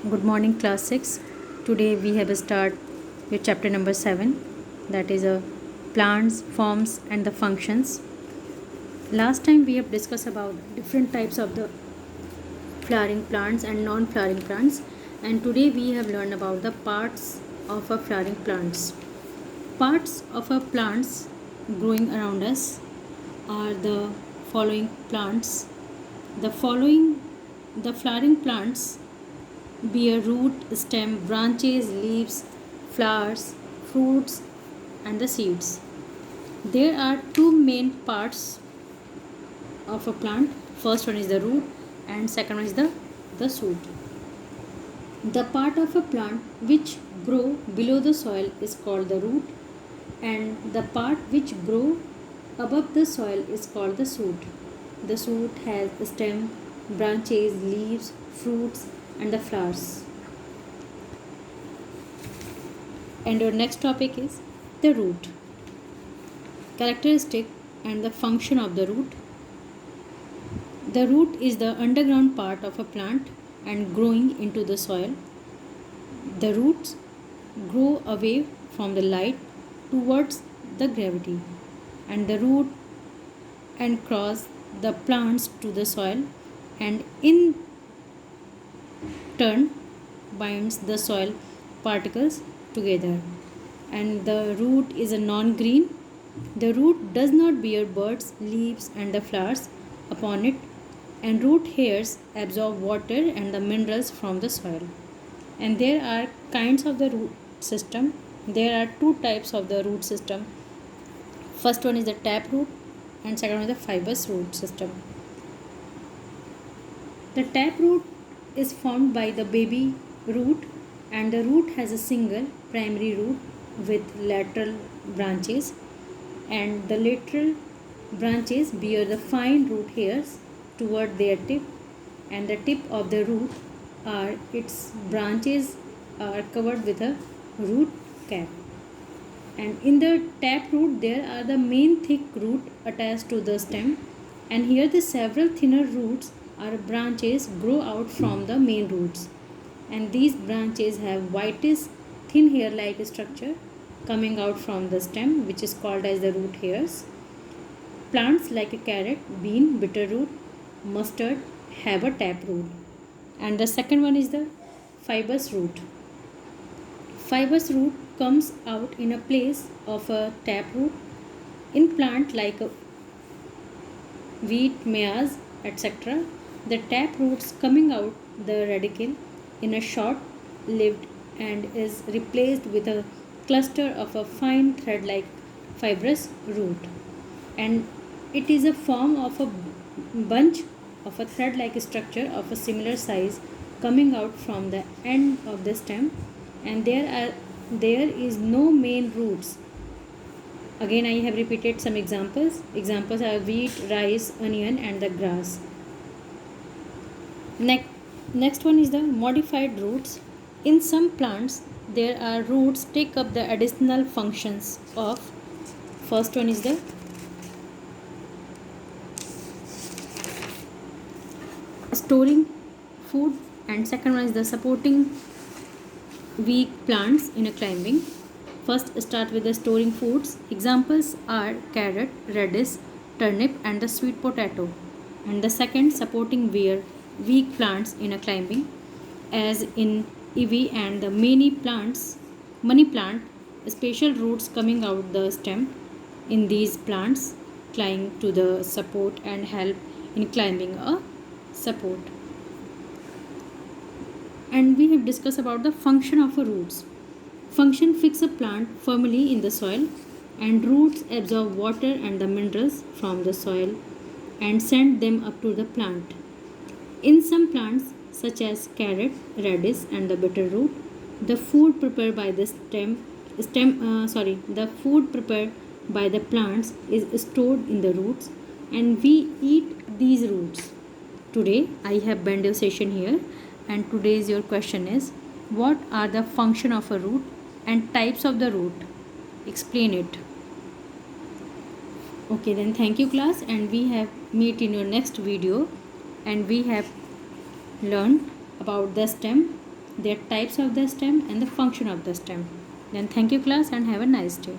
Good morning, class 6. Today we have start with chapter number 7, that is plants, forms and the functions. Last time we have discussed about different types of the flowering plants and non-flowering plants, and today we have learned about the parts of a flowering plants. Parts of a plants growing around us are the following plants. The flowering plants bear root, stem, branches, leaves, flowers, fruits, and the seeds. There are two main parts of a plant. First one is the root, and second one is the shoot. The part of a plant which grow below the soil is called the root, and the part which grow above the soil is called the shoot. The shoot has stem, branches, leaves, fruits, and the flowers. And your next topic is the root. Characteristic and the function of the root. The root is the underground part of a plant and growing into the soil. The roots grow away from the light towards the gravity, and the root and cross the plants to the soil, and in turn binds the soil particles together. And the root is a non-green. The root does not bear buds, leaves, and the flowers upon it, and root hairs absorb water and the minerals from the soil. And there are kinds of the root system. There are two types of the root system. First one is the tap root, and second one is the fibrous root system. The tap root is formed by the baby root, and the root has a single primary root with lateral branches, and the lateral branches bear the fine root hairs toward their tip, and the tip of the root are its branches are covered with a root cap. And in the tap root there are the main thick root attached to the stem, and here the several thinner roots or branches grow out from the main roots, and these branches have whitish thin hair like structure coming out from the stem, which is called as the root hairs. Plants like a carrot, bean, bitterroot, mustard have a tap root. And the second one is the fibrous root. Fibrous root comes out in a place of a tap root in plant like wheat, maize, etc. The tap roots coming out the radicle in a short lived and is replaced with a cluster of a fine thread like fibrous root, and it is a form of a bunch of a thread like structure of a similar size coming out from the end of the stem, and there is no main roots. Again I have repeated some examples. Examples are wheat, rice, onion, and the grass. Next one is the modified roots. In some plants there are roots take up the additional functions of, first one is the storing food, and second one is the supporting weak plants in a climbing. First start with the storing foods. Examples are carrot, radish, turnip, and the sweet potato. And the second, supporting weak plants in a climbing, as in ivy and the money plant, special roots coming out the stem in these plants climb to the support and help in climbing a support. And we have discussed about the function of a roots. Function fix a plant firmly in the soil, and roots absorb water and the minerals from the soil and send them up to the plant. In some plants such as carrot, radish, and the bitterroot, the food prepared by the the food prepared by the plants is stored in the roots, and we eat these roots. Today I have been your session here, and today's your question is, what are the function of a root and types of the root? Explain it. Okay, then thank you class, and we have meet in your next video, and we have learned about the stem, their types of the stem and the function of the stem. Then thank you class and have a nice day.